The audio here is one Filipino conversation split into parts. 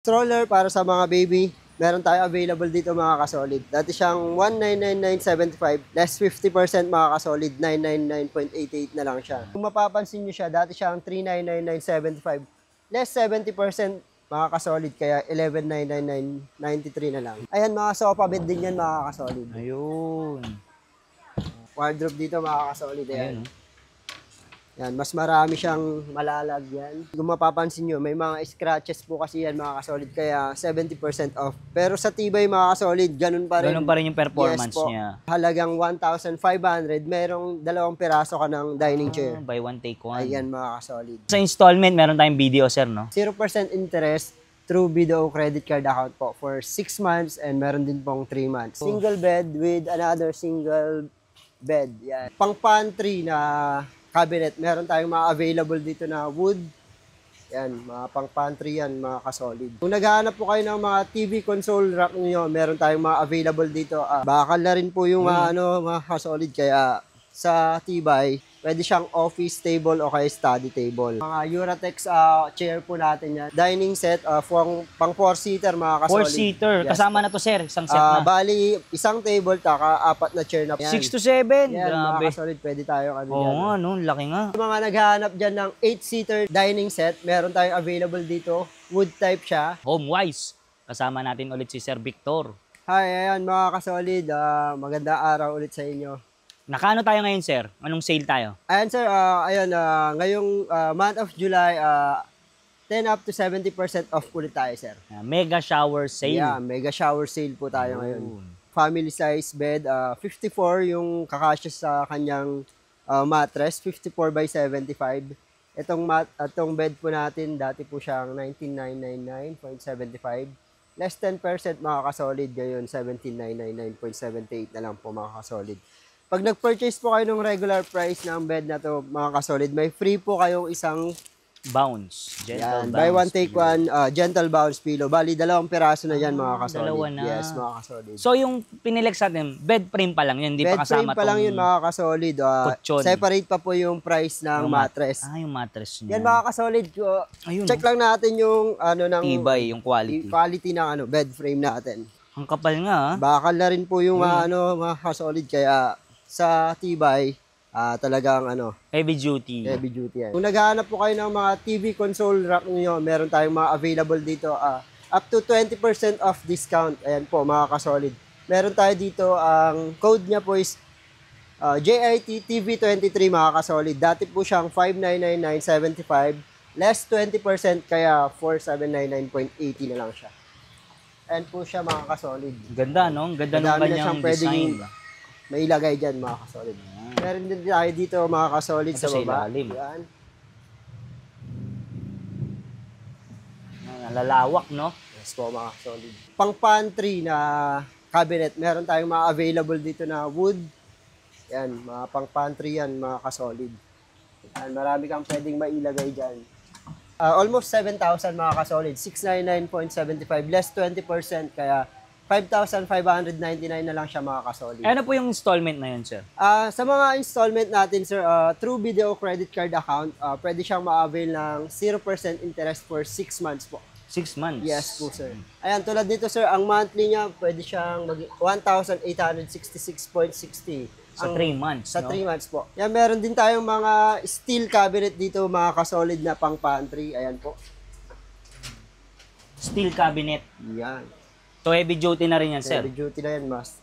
Stroller para sa mga baby, meron tayo available dito mga kasolid. Dati siyang 1,999.75, less 50% mga kasolid, 999.88 na lang siya. Kung mapapansin nyo siya, dati siyang 3,999.75, less 70% mga kasolid, kaya 11,999.93 na lang. Ayan, mga sofa bed din yan mga kasolid. Ayun. Wardrobe dito mga kasolid. Ayun. Yan, mas marami siyang malalagyan. Kung mapapansin nyo, may mga scratches po kasi yan mga kasolid, kaya 70% off. Pero sa tibay mga kasolid, ganun pa rin. Ganun pa rin yung performance niya. Halagang 1,500, merong 2 piraso ka ng dining chair. Buy one, take one. Ayan mga kasolid. Sa installment, meron tayong video, sir, no? 0% interest through BDO credit card account po for 6 months and meron din pong 3 months. Single bed with another single bed. Yan. Pang pantry na cabinet, meron tayong mga available dito na wood. Yan, mga pang pantry yan, mga kasolid. Kung naghahanap po kayo ng mga TV console rack niyo, meron tayong mga available dito. Bakal na rin po yung mga kasolid, kaya sa tibay, pwede siyang office table o kaya study table. Mga Uratex chair po natin yan. Dining set, pang 4-seater mga kasolid. 4-seater. Yes, kasama na to, sir. Isang set na. Bali, isang table, taka 4 na chair na. 6 to 7. Yan, Grabe. mga kasolid, pwede tayo kami Oo nga, no? Laki nga. Sa mga naghahanap dyan ng 8-seater dining set, meron tayong available dito. Wood type siya. Home-wise. Kasama natin ulit si Sir Victor. Hi, ayan mga kasolid. Magandang araw ulit sa inyo. Nakano tayo ngayon, sir? Anong sale tayo? Ayan sir, ngayong month of July, 10 up to 70% off ulit tayo sir. Mega shower sale. Yeah, mega shower sale po tayo ngayon. Family size bed, 54 yung kakasya sa kanyang mattress, 54 by 75. Itong bed po natin, dati po siyang 19,999.75. Less 10% mga kasolid, ngayon 17,999.78 na lang po mga kasolid. Pag nag-purchase po kayo ng regular price ng bed na to mga kasolid, may free po kayong isang bounce. Gentle bounce. Buy one, take one, gentle bounce pillow. Bali, 2 piraso na yan mga kasolid. Dalawa na. Yes, mga kasolid. So, yung pinilex natin, bed frame pa lang yun, hindi pa kasama bed frame pa lang yun mga kasolid. Separate pa po yung price ng mattress. Yung mattress niya. Yan mga kasolid. Check lang natin yung ng tibay, yung quality. Quality ng bed frame natin. Ang kapal nga. Bakal na rin po yung mga kasolid, kaya sa tibay, talagang heavy duty. Heavy duty yan. Kung naghahanap po kayo ng mga TV console rack niyo, meron tayong mga available dito. Up to 20% off discount. Ayan po mga kasolid. Meron tayo dito, ang code niya po is JIT TV23 mga kasolid. Dati po siyang 5,999.75. Less 20%, kaya 4,799.80 na lang siya. Ayan po siya mga kasolid. Ganda, no? Ganda ng kanyang design. May ilagay dyan mga kasolid. Meron din tayo dito mga kasolid sa baba. Yan. Nalalawak, no? Yes po mga kasolid. Pang pantry na cabinet, meron tayong mga available dito na wood. Yan, mga pang pantry yan mga kasolid. Yan, marami kang pwedeng mailagay dyan. Almost 7,000 mga kasolid. 699.75 less 20%, kaya 5,599 na lang siya mga kasolid. Ano po yung installment na yun, sir? Sa mga installment natin, sir, through BDO credit card account, pwede siyang ma-avail ng 0% interest for 6 months po. 6 months? Yes po, sir. Ayan, tulad nito, sir, ang monthly niya, pwede siyang 1,866.60. Sa 3 months, Sa 3 months po. Yan, meron din tayong mga steel cabinet dito, mga kasolid na pang pantry. Ayan po. Steel cabinet. Yan. So, heavy duty na rin yan, sir? Heavy duty na yan, mas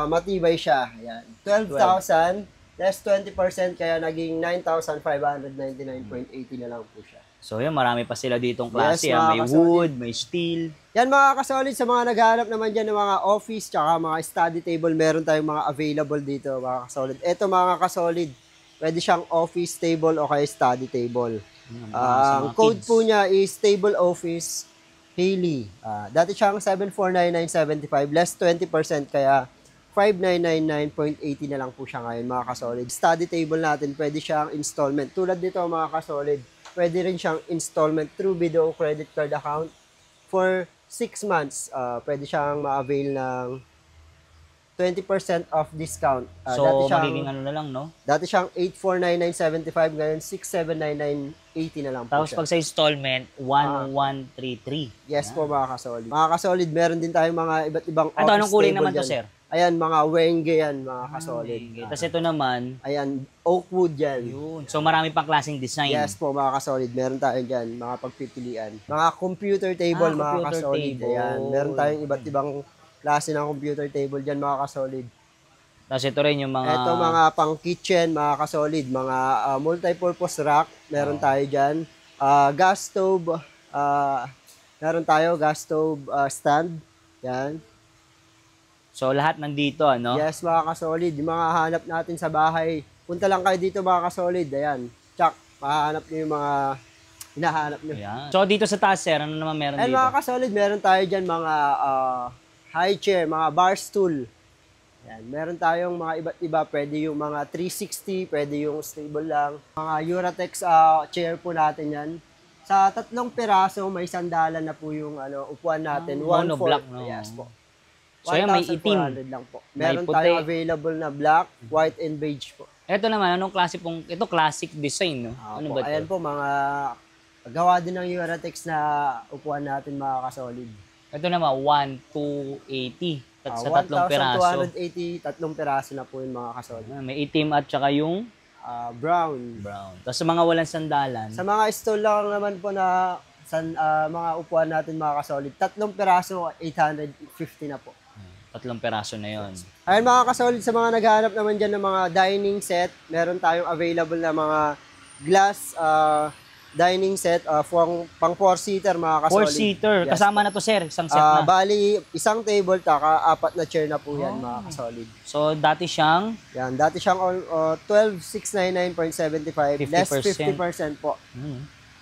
matibay siya. Ayan. 12,000, less 20%, kaya naging 9,599.80 na lang po siya. So, yan, marami pa sila ditong klase. Yes, may wood, may steel. Yan mga kasolid, sa mga naghahanap naman dyan ng mga office tsaka mga study table, meron tayong mga available dito mga kasolid. Ito mga kasolid, pwede siyang office table o kaya study table. Ang code po niya is Table Office Haley. Dati siyang 7,499.75 less 20%, kaya 5,999.80 na lang po siya ngayon mga kasolid. Study table natin, pwede siyang installment. Tulad dito mga kasolid, pwede rin siyang installment through BDO credit card account for 6 months. Pwede siyang ma-avail ng 20% off discount. So, magiging ano na lang, no? Dati siyang 8499.75, ngayon 6799.80 na lang po Tapos siya. pag sa installment, 1133. Yes po mga kasolid. Mga kasolid, meron din tayong mga iba't ibang Ito, office anong kulay table naman to, dyan. sir? Ayan, mga wenge yan, mga kasolid. Okay. Tapos ito naman, Ayan, oak wood yan. yun. So, marami pang klaseng design. Yes po mga kasolid, meron tayo dyan, mga pagpipilian. Mga computer table, mga computer kasolid. table. Ayan, meron tayong iba't ibang klase ng computer table dyan, mga kasolid. Tapos ito rin yung mga... Ito mga pang kitchen, mga kasolid, mga multi-purpose rack, meron tayo dyan. Gas stove, meron tayo gas stove stand. Yan. So, lahat nandito, ano? Yes, mga kasolid, yung mga hanap natin sa bahay. Punta lang kayo dito, mga kasolid. Ayan. Tsak, mahanap nyo yung mga hinahanap nyo. Ayan. So, dito sa taas, sir, ano naman meron And dito? mga kasolid, meron tayo dyan mga high chair, mga bar stool. Yan. Meron tayong mga iba't iba. Pwede yung mga 360, pwede yung stable lang. Mga Uratex chair po natin yan. Sa 3 piraso, may sandalan na po yung upuan natin. Monoblock, no? Yes po. So, yan, may itim. 1,400 lang po. Meron puti. tayong available na black, white, and beige po. Ito naman, anong klase pong... Ito, classic design, no? Ano ba ito? Ayan po, mga gawa din ng Uratex na upuan natin, mga kasolid. Ito naman, 1,280. Sa 3 piraso. 1,280, 3 piraso na po yung mga kasolid. May itim at saka yung Brown. brown. Tapos sa mga walang sandalan, Sa mga stall lang naman po na mga upuan natin, mga kasolid, 3 piraso, 850 na po. 3 piraso na yon. Ayun mga kasolid, sa mga naghahanap naman dyan ng mga dining set, meron tayong available na mga glass dining set pang 4-seater, mga kasolid. 4-seater. Yes. Kasama na to, sir. Isang set na. Bali, isang table, taka 4 na chair na po yan, mga kasolid. So, dati siyang Yan, dati siyang 12,699.75, less 50% po.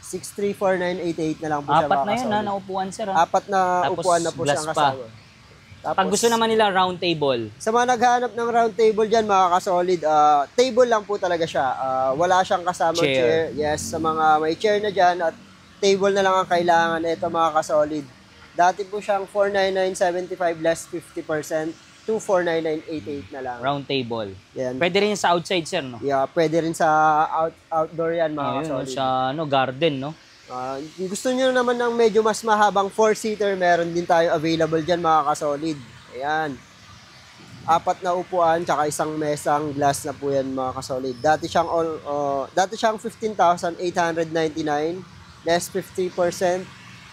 634988 na lang po siya, apat mga na yun, kasolid. naupuan, sir. Ha? 4 na Tapos upuan na po glass siyang pa. kasama. Tapos, Pag gusto naman nila round table, sa mga naghahanap ng round table dyan, mga kasolid, table lang po talaga siya. Wala siyang kasama chair. Yes, sa mga may chair na dyan at table na lang ang kailangan. Ito, mga kasolid. Dati po siyang 499.75 less 50%, 2,499.88 na lang. round table. Yan. Pwede rin sa outside, sir, no? Yeah, pwede rin sa outdoor yan, mga Ayun, kasolid. sa garden, no? Kung gusto nyo naman ng medyo mas mahabang 4-seater, meron din tayo available dyan, mga kasolid. Ayan. 4 na upuan, tsaka isang mesang glass na po yan, mga kasolid. Dati siyang 15,899, less 50%,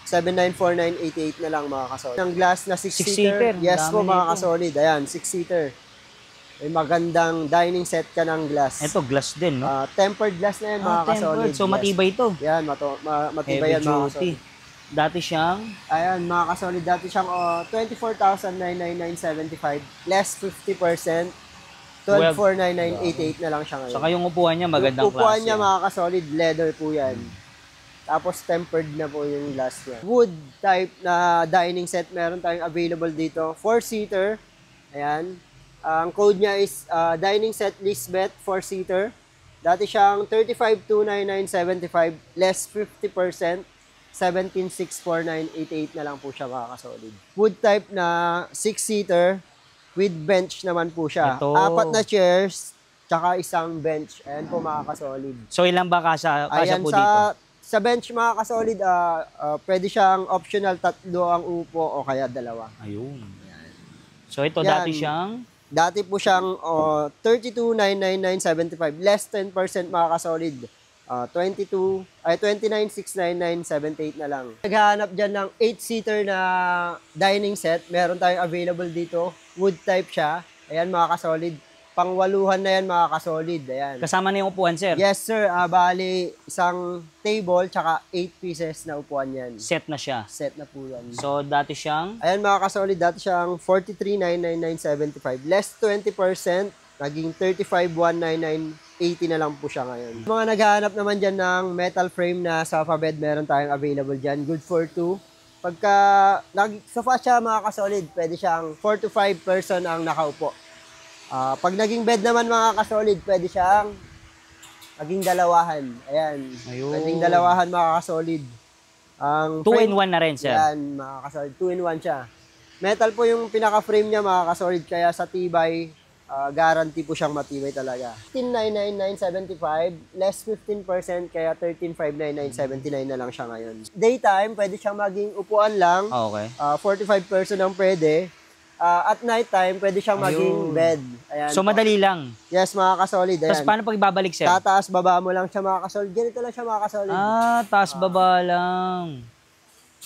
7,949.88 na lang, mga kasolid. Ang glass na 6-seater. Yes po, mga kasolid. Ayan, 6-seater. May magandang dining set ka ng glass. Ito, glass din, no? Tempered glass na yan, mga kasolid. So, matibay ito. Yan, matibay yan, mga kasolid. Dati siyang Ayan, mga kasolid, dati siyang 24,999.75, less 50%, 12,499.88 na lang siya ngayon. saka yung upuan niya, magandang Yung upuan klase. niya, mga kasolid, leather po yan. Tapos tempered na po yung glass niya. Wood type na dining set, meron tayong available dito. 4-seater. Ayan. Ang code niya is dining set Lisbeth 4-seater. Dati siyang 35,299.75, less 50%, 17,649.88 na lang po siya, mga kasolid. Wood type na 6-seater with bench naman po siya. Ito. 4 na chairs, tsaka isang bench. Ayan po, mga kasolid. So, ilan ba kasya Ayan, po dito? sa bench, mga kasolid, pwede siyang optional 3 ang upo o kaya 2. Ayun. So, ito Yan. dati siyang Dati po siyang 32,999.75, less 10%, mga kasolid. 29,699.78 na lang. Naghahanap dyan ng 8-seater na dining set. Meron tayong available dito. Wood type siya. Ayan, mga kasolid. Pangwaluhan na yan, mga kasolid. Ayan. kasama na yung upuan, sir. Yes, sir. Bali, isang table, tsaka 8 pieces na upuan yan. Set na siya. Set na po yan. So, dati siyang Ayan, mga kasolid, dati siyang 43,999.75. Less 20%, naging 35,199.80 na lang po siya ngayon. Mga naghahanap naman dyan ng metal frame na sofa bed, meron tayong available dyan. Good for 2. Pagka sofa siya, mga kasolid, pwede siyang 4 to 5 person ang nakaupo. Pag naging bed naman, mga kasolid, pwede siyang naging dalawahan. Ayan. Ayun. Naging dalawahan, mga kasolid. Ang 2-in-1 na rin, sir. Yan, mga kasolid. 2-in-1 siya. Metal po yung pinaka-frame niya mga ka-solid, kaya sa tibay, guarantee po siyang matibay talaga. 15,999.75, less 15%, kaya 13,599.79 na lang siya ngayon. Daytime, pwede siyang maging upuan lang. Okay. 45 person ang pwede. At nighttime, pwede siyang maging bed. Ayan. So, madali lang. Yes, mga ka-solid. Tapos, paano pag ibabalik, sir? Tataas, baba mo lang siya mga ka-solid. Ganito lang siya mga ka-solid. Taas baba lang.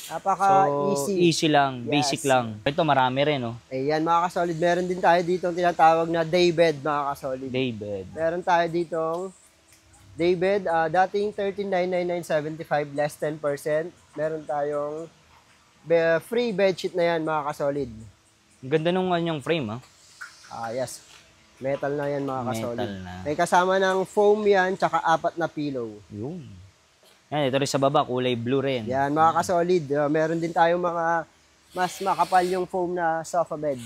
Napaka-easy. Easy lang, Yes. basic lang. Ito, marami rin, no? Ayan, mga ka-solid. Meron din tayo dito ang tinatawag na day bed, mga ka-solid. Daybed. Meron tayo ditong day bed. Dating 13,999.75, less 10%. Meron tayong free bedsheet na yan, mga ka-solid. Ang ganda nung kanyang frame, ha? Yes. Metal na yan, mga ka-solid. Metal na. May kasama ng foam yan, tsaka 4 na pillow. Yun. Yan, ito rin sa baba, kulay blue rin. Yan, mga ka-solid. Meron din tayong mga mas makapal yung foam na sofa bed.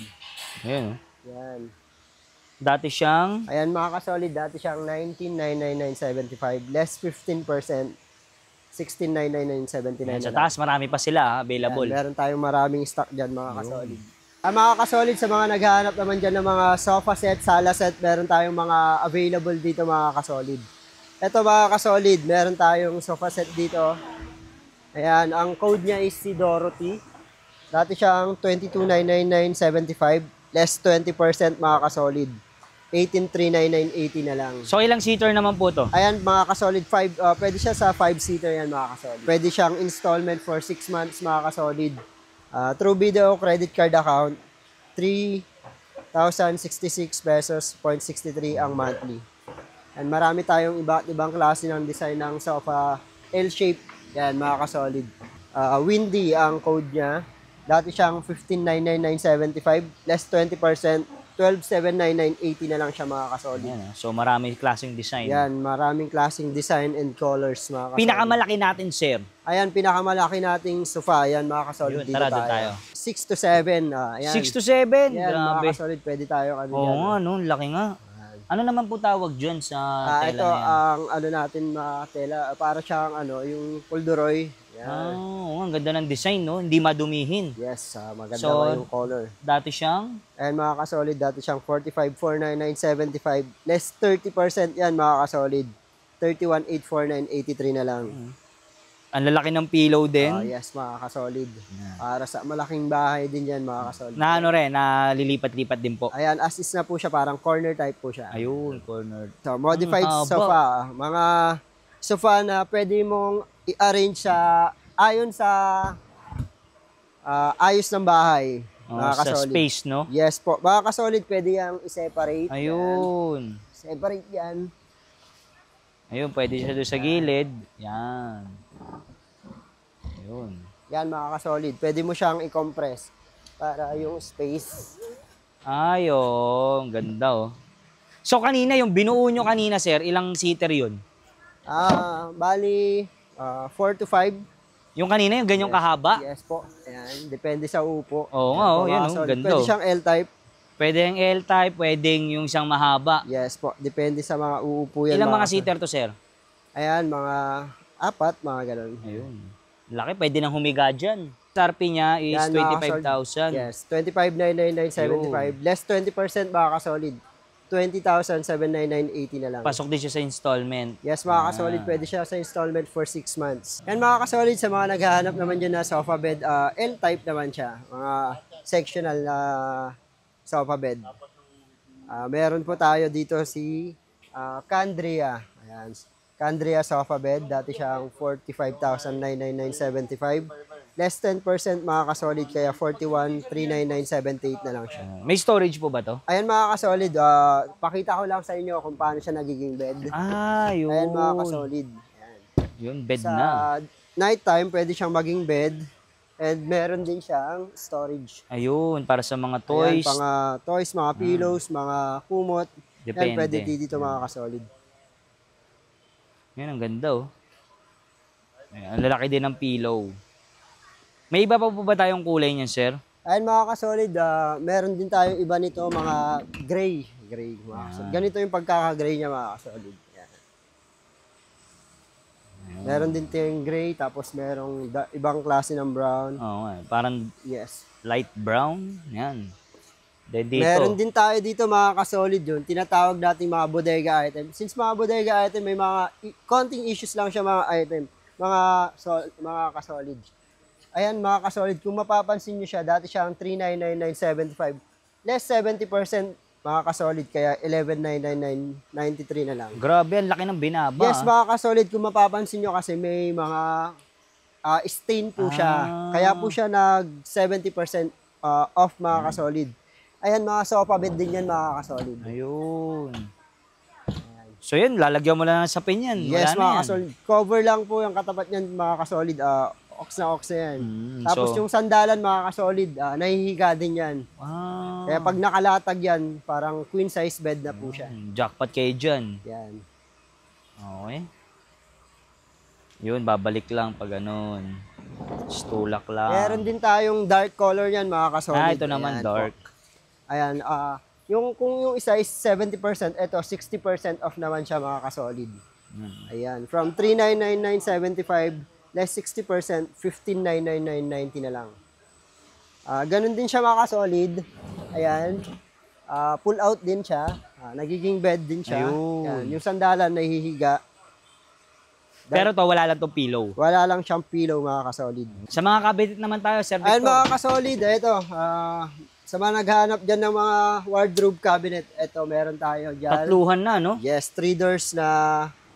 Ayan, Yan. dati siyang... Ayan, mga ka-solid. Dati siyang 19,999.75, less 15%. 16,999.79 Ayan, na sa lang. taas, marami pa sila, available. Yan, meron tayong maraming stock dyan, mga ka-solid. Mga ka-solid, sa mga naghahanap naman dyan ng mga sofa set, sala set, meron tayong mga available dito, mga ka-solid. Ito, mga ka-solid, meron tayong sofa set dito. Ayan, ang code niya is si Dorothy. Dati siyang 22,999.75, less 20%, mga ka-solid. 18,399.80 na lang. So, ilang seater naman po to? Ayan, mga ka-solid, pwede siya sa 5-seater yan, mga ka-solid. Pwede siyang installment for 6 months, mga ka-solid. Through video credit card account, 3,066 pesos, 0.63 ang monthly. And marami tayong iba't ibang klase ng design ng sofa, L-shape. Yan, mga ka-solid. Windy ang code niya. Dati siyang 15,999.75, less 20%, 12,799.80 na lang siya, mga ka-solid. Ayan, so, marami klaseng design. Yan, maraming klaseng design and colors, mga ka-solid. Pinakamalaki natin, sir. Ayan, pinakamalaki nating sofa. Ayan, mga ka-solid. Yun, Dito tara, doon tayo. 6 to 7. Ayan. 6 to 7? Ayan, mga Grabe. ka-solid. Pwede tayo. Oo nga, no? Laki nga. Ano naman po tawag dyan sa tela Ito na yan? ang ano natin, mga tela. Para siyang yung corduroy. Yan. Oo, ang ganda ng design, no? Hindi madumihin. Yes, maganda So, pa yung color. Dati siyang... Ayan, mga ka-solid. Dati siyang 45,499.75. Less 30% yan, mga ka-solid. 31,849.83 na lang. Ang lalaki ng pillow din. Yes, mga ka-solid. Para sa malaking bahay din yan, mga ka-solid. Na ano rin, nalilipat-lipat din po. Ayan, as is na po siya. Parang corner type po siya. Ayun, corner. So, modified haba. sofa. Mga sofa na pwede mong i-arrange ayon sa ayos ng bahay. Mga Sa ka-solid. space, no? Yes po. Mga ka-solid, pwede yung i-separate. Ayun. Yan. Separate yan. Ayun, pwede siya doon sa gilid. Yan. Ayun. Yan, mga ka-solid. Pwede mo siyang i-compress para yung space. Ayun, ganda, oh. So, kanina, yung binuo nyo kanina, sir, ilang seater yun? Bali, 4 to 5. Yung kanina, yung ganyong kahaba? Yes po. Ayan, depende sa upo. Oo nga, oh, yun, oh, ganda. Pwede siyang L-type. Pwede yung L-type, pwedeng yung isang mahaba. Yes po, depende sa mga uupo yan. Ilang mga seater to, sir? Ayan, mga 4, mga ganun. Ayun. Laki, pwede nang humiga dyan. SRP niya is Yan, mga 25,000. Yes, 25,999.75. Less 20%, mga ka-solid. 20,799.80 na lang. Pasok din siya sa installment. Yes, mga ka-solid, pwede siya sa installment for 6 months. And mga ka-solid, sa mga naghahanap naman dyan na sofa bed, L-type naman siya. Mga sectional na sofa bed. Meron po tayo dito si Candria. Ayan. Candria sofa bed. Dati siyang 45,999.75. Less 10% mga ka-solid, kaya 41,399.78 na lang siya. May storage po ba to? Ayan, mga ka-solid, pakita ko lang sa inyo kung paano siya nagiging bed. Yun. Ayan, mga ka-solid. Ayan. Yun, bed Sa na. nighttime, pwede siyang maging bed. And meron din siyang storage. Ayun, para sa mga toys. Ayan, mga toys, mga pillows, mga kumot. Depende. Yan, pwede dito mga ka-solid. Yan, ang ganda, oh. Ayan, ang lalaki din ng pillow. May iba pa po ba tayong kulay niyan, sir? Ayan, mga ka-solid, meron din tayong iba nito, mga gray. Gray, mga ka-solid. Ganito yung pagkaka-gray niya, mga ka-solid. Ayan. Meron din tayong gray, tapos merong ibang klase ng brown. Oo nga. Parang Yes. light brown. Yan. Then dito. Meron din tayo dito mga kasolid yun. Tinatawag natin mga bodega item. Since mga bodega item, may mga konting issues lang siya mga item. Mga kasolid. Ayan mga kasolid, kung mapapansin nyo siya, dati siyang 3,999.75. Less 70% mga kasolid, kaya 11,999.93 na lang. Grabe, ang laki ng binaba. Yes mga kasolid, kung mapapansin nyo kasi may mga stain po siya. Kaya po siya nag 70% off mga kasolid. Ayan, mga sofa bed din yan, mga kasolid. Ayun. So yun, lalagyan mo lang ng sapin yan. Yes, Wala na mga yan. kasolid. Cover lang po yung katapat niyan, mga kasolid. Ox na yan. Tapos so, yung sandalan, mga kasolid, nahihiga din yan. Kaya pag nakalatag yan, parang queen size bed na po siya. Jackpot kayo dyan. Yan. Okay. Yun, babalik lang pag ganun. Stulak lang. Meron din tayong dark color yan, mga kasolid. Ito naman, Ayan, dark. po. Ayan, kung yung isa is 70%, ito 60% off naman siya, mga kasolid. Ayan, from 3,999.75, less 60%, 15,999.90 na lang. Ganun din siya, mga kasolid. Ayan, pull out din siya. Nagiging bed din siya. Ayan, yung sandalan nahihiga. Pero to, wala lang tong pillow. Wala lang siyang pillow, mga kasolid. Sa mga cabinet naman tayo, Sir Victor. Ayan, mga kasolid, ito. Sa mga naghahanap dyan ng mga wardrobe cabinet, ito, meron tayo dyan. Tatluhan na, no? Yes, 3 doors na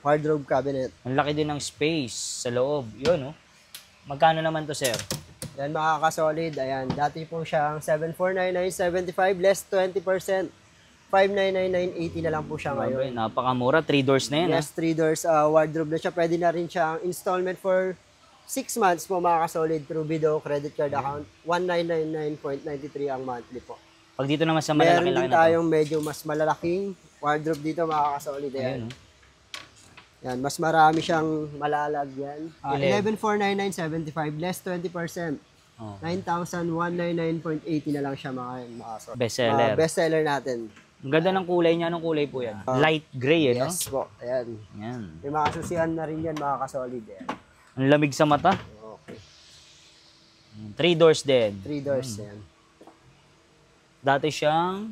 wardrobe cabinet. Ang laki din ng space sa loob. Yun, no? Magkano naman to, sir? Yan, mga kasolid. Ayan, dati po siyang 7,499.75, less 20%. 5,999.80 na lang po siya ngayon. Napakamura. 3 doors na yan, Yes, 3 doors wardrobe na siya. Pwede na rin siyang installment for 6 months po, mga kasolid, through Bido credit card account. 1,999.93 ang monthly po. Pag dito naman sa Meron malalaki-laki din na to. tayong medyo mas malalaking wardrobe dito, mga kasolid. Ayan. Yan, mas marami siyang malalagyan. 11,499.75, less 20%. 9,199.80 na lang siya, mga kasolid. Bestseller. Bestseller natin. Ang ganda ng kulay niya. Anong kulay po yan? Light gray, no? Yes po. Ayan. Yan. May mga susihan na rin yan, mga kasolid. Ayan. Ang lamig sa mata. Okay. 3 doors din. 3 doors, yan. Dati siyang...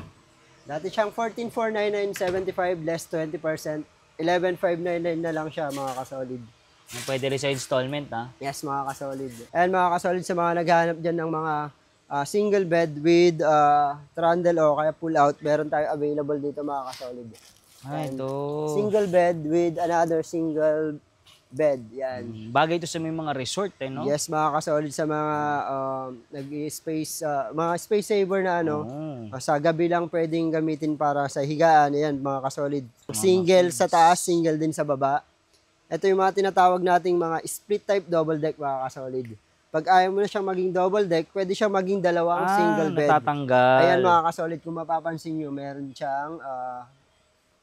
Dati siyang 14,499.75, less 20%. 11,599 na lang siya, mga kasolid. Pwede rin sa installment, ha? Yes, mga kasolid. And mga kasolid, sa mga naghahanap dyan ng mga single bed with trundle o kaya pull out, meron tayo available dito, mga kasolid. Ito. Single bed with another single bed. Yan. Bagay ito sa may mga resort, eh, no? Yes, mga kasolid, sa mga nag-space, mga space saver na ano, sa gabi lang pwedeng gamitin para sa higaan. Yan, mga kasolid. Single sa taas, single din sa baba. Ito yung mga tinatawag nating mga split type double deck, mga kasolid. Pag ayaw mo na siyang maging double deck, pwede siyang maging dalawang single bed. Natatanggal. Ayan, mga kasolid, kung mapapansin nyo, meron siyang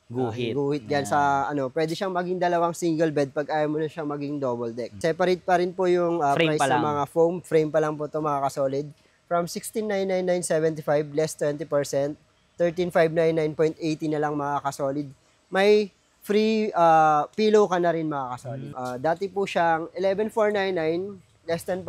guhit yan sa ano, pwede siyang maging dalawang single bed pag ayaw mo na siyang maging double deck. Separate pa rin po yung Frame price pa ng lang. mga foam. Frame pa lang po ito, mga kasolid. From 16,999.75, less 20%. 13,599.80 na lang, mga kasolid. May free pillow ka na rin, mga kasolid. Dati po siyang 11,499, less 10%.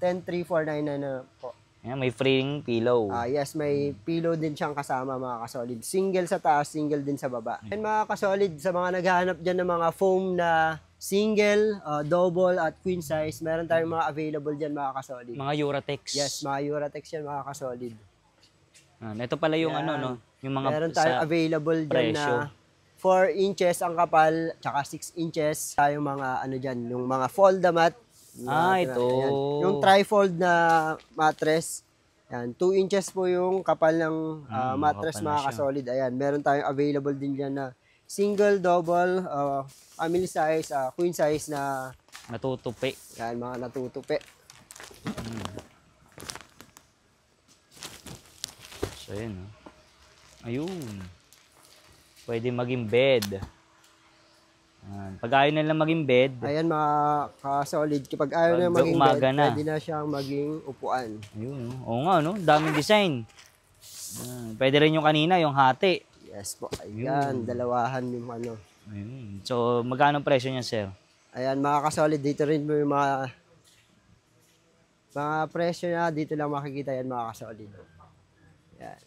10,3,499 na po. Yan, may free pillow. Yes, may pillow din siyang kasama, mga kasolid. Single sa taas, single din sa baba. And mga kasolid, sa mga naghahanap dyan ng mga foam na single, double at queen size, meron tayong mga available dyan, mga kasolid. Mga Uratex. Yes, mga Uratex yan, mga kasolid. Ito pala yung Yan. ano, no? Yung mga Meron tayong available dyan presyo. na 4 inches ang kapal, tsaka 6 inches. Tayong mga ano dyan, yung mga foldamat. Ito. Ayan. Yung trifold na mattress. Yan, 2 inches po yung kapal ng mattress, kapal na mga siya. kasolid. Ayan, meron tayong available din dyan na single, double, family size, queen size na Natutupi. yan, mga natutupi. So, yun, no? Ayun. Pwede maging bed. Pag ayaw nila maging bed, Ayan, mga kasolid. Kapag ayaw Pag na maging umaga bed, na. pwede na siyang maging upuan. ayun, no? Oo nga, no? Daming design. Pwede rin yung kanina, yung hati. Yes po. Ayan, dalawahan yung ano. Ayun. So, magkano ang presyo niya, sir? Ayan, mga kasolid, dito rin mo yung mga presyo na dito lang makikita yan, mga kasolid. Yan.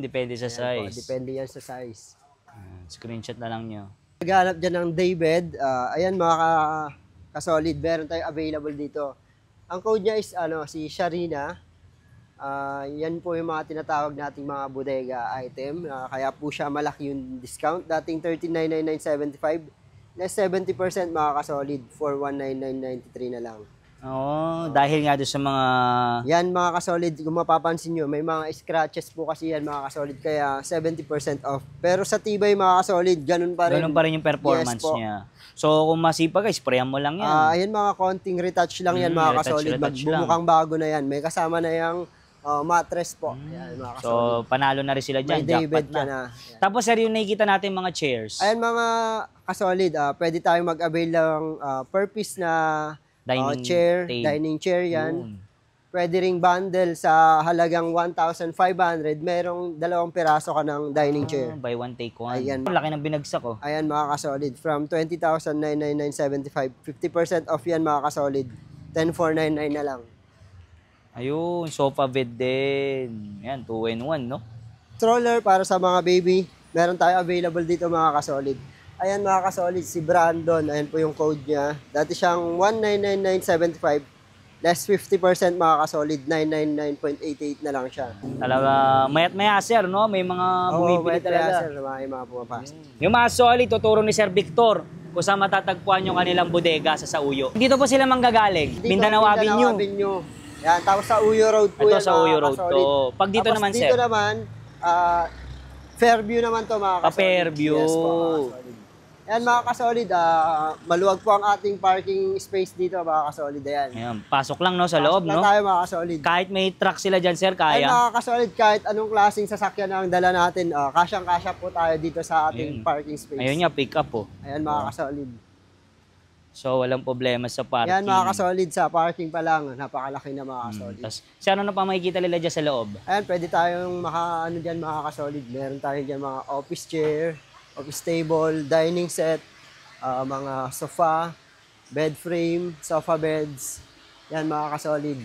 Depende sa Ayan po, size. depende yan sa size. Screenshot na lang nyo. Naghanap dyan ng day bed. Ayan, mga kasolid, meron tayong available dito. Ang code niya is si Sharina. Yan po yung mga tinatawag nating mga bodega item. Kaya po siya malaki yung discount. Dating 13,999.75. Less 70% mga kasolid for 199.93 na lang. Oo, dahil nga doon sa mga... Yan mga kasolid, kung mapapansin nyo, may mga scratches po kasi yan mga kasolid. Kaya 70% off. Pero sa tibay mga kasolid, ganun pa rin. Ganun pa rin yung performance Yes po. niya. So, kung masipag, sprayan mo lang yan. Ayan mga konting retouch lang yan mga kasolid. retouch Magbumukhang bago na yan. May kasama na yung mattress po. Ayan mga kasolid. So, panalo na rin sila dyan. May day bed Jackpot ka na. na. Ayan. Tapos, sir, yung nakikita natin mga chairs. Ayan mga kasolid, pwede tayong mag-avail ng per piece na chair, dining chair yan. Yun. Pwede ring bundle sa halagang 1,500. Merong 2 piraso ka ng dining chair. Buy one, take one. Ayan. Ang laki ng binagsak, oh. Ayan mga kasolid, from 20,999.75, 50% off yan mga kasolid. 10,499 na lang. Ayun, sofa bed din. Yan, 2-in-1, no? Stroller para sa mga baby. Meron tayo available dito mga kasolid. Ayan mga kasolid, si Brandon. Ayan po yung code niya. Dati siyang 1,999.75. Less 50% mga kasolid. 999.88 na lang siya. Talaga, mayat maya, sir, no? May mga bumibili talaga. Sir, may mga pumapasok. Yung mga solid, tuturo ni Sir Victor kung saan matatagpuan yung kanilang bodega sa Sauyo. Dito po sila manggagaling. Mindanao Avenue. Yan, tapos sa Uyo Road po Ito yan, sa Uyo mga Road kasolid. to. Pag dito Tapos naman, dito sir. naman, Fairview naman to mga kasolid. Fairview. Yes po, mga kasolid. Yan mga kasolid, maluwag po ang ating parking space dito mga kasolid. Ayan. Ayan, pasok lang, no, sa loob, Pasok lang no? tayo mga kasolid. Kahit may truck sila dyan, sir, Ay kaya. mga kasolid, kahit anong klaseng sasakyan ang dala natin, kasyang-kasya po tayo dito sa ating parking space. Ayun nga, pick up, po. Ayan mga kasolid. So, walang problema sa parking. Yan mga kasolid, sa parking pa lang, napakalaki na mga kasolid. Tapos, sir, ano na pa makikita nila dyan sa loob? Ayan, pwede tayong dyan mga kasolid. Meron tayo dyan mga office chair, office table, dining set, mga sofa, bed frame, sofa beds. Yan mga kasolid.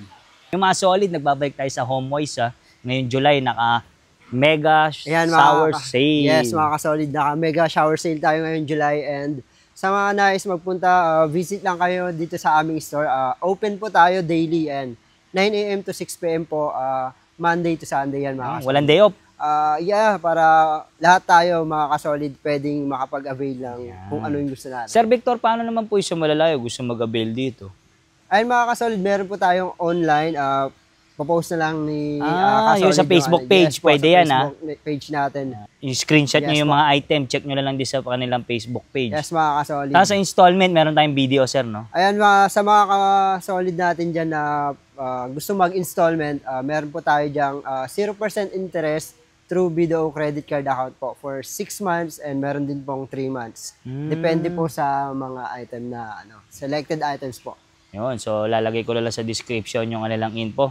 Yung mga solid, nagbabalik tayo sa Homeways, ha. Ngayong July, naka-mega Ayan, shower sale. Yes mga kasolid, naka-mega shower sale tayo ngayong July. And sa mga nais magpunta, visit lang kayo dito sa aming store. Open po tayo daily and 9 a.m. to 6 p.m. po, Monday to Sunday yan mga kasolid. Walang day off. Para lahat tayo mga kasolid pwedeng makapag-avail ng kung ano yung gusto natin. Sir Victor, paano naman po yung malalayo gusto mag-avail dito? Ayun mga kasolid, meron po tayong online. Popost na lang ni yung sa Facebook page, pwede yan, Facebook page natin. Yung screenshot nyo Yes, yung mga item, check nyo na lang din sa kanilang Facebook page. Yes mga kasolid. Tapos sa installment, meron tayong video, sir, no? Ayan sa mga kasolid natin dyan na gusto mag-installment, meron po tayo dyang 0% interest through BDO credit card account po for 6 months and meron din pong 3 months. Depende po sa mga item na selected items po. Yun, so lalagay ko lang sa description yung kanilang info.